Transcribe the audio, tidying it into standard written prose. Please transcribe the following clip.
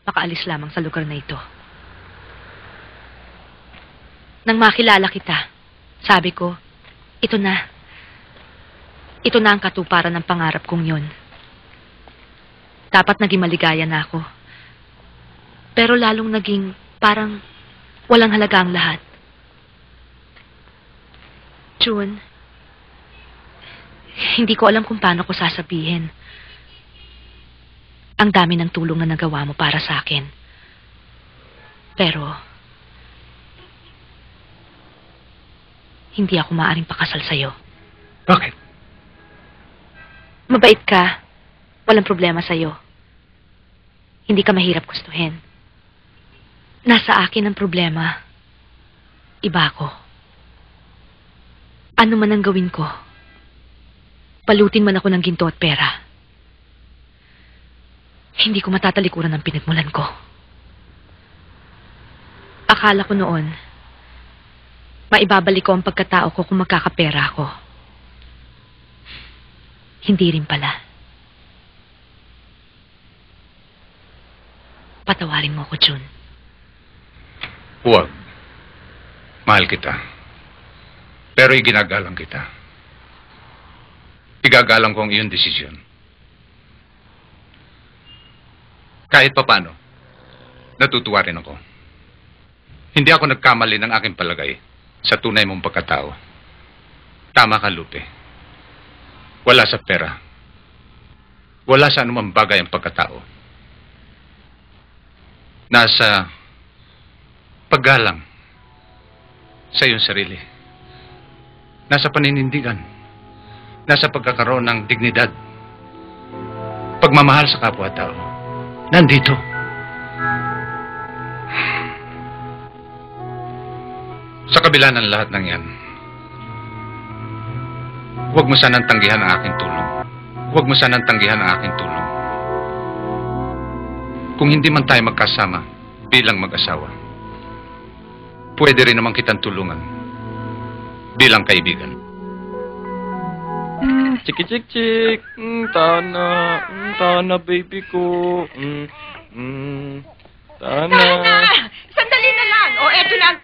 makaalis lamang sa lugar na ito. Nang makilala kita, sabi ko, ito na. Ito na ang katuparan ng pangarap kong yun. Dapat naging maligaya na ako. Pero lalong naging parang walang halaga ang lahat. June, hindi ko alam kung paano ko sasabihin. Ang dami ng tulong na nagawa mo para sa akin. Pero, hindi ako maaaring pakasal sa'yo. Bakit? Mabait ka. Walang problema sa'yo. Hindi ka mahirap gustuhin. Nasa akin ang problema. Iba ako. Ano man ang gawin ko, palutin man ako ng ginto at pera. Hindi ko matatalikuran ang pinagmulan ko. Akala ko noon, maibabalik ko ang pagkatao ko kung magkakapera ako. Hindi rin pala. Patawarin mo ako, June. Huwag. Mahal kita. Pero iginagalang kita. Igagalang ko ang iyong desisyon. Kahit papano, natutuwa rin ako. Hindi ako nagkamali ng aking palagay sa tunay mong pagkatao. Tama ka, Lupe. Wala sa pera. Wala sa anumang bagay ang pagkatao. Nasa paggalang sa iyong sarili. Nasa paninindigan. Nasa pagkakaroon ng dignidad. Pagmamahal sa kapwa-tao. Nandito. Sa kabila ng lahat ng yan, huwag mo sanang tanggihan ang aking tulong. Huwag mo sanang tanggihan ang aking tulong. Kung hindi man tayo magkasama bilang mag-asawa, pwede rin naman kitang tulungan bilang kaibigan. Chiki chik chik, Tana, Tana baby ko, Tana. Tana! Sandali na lang. O, eto na ang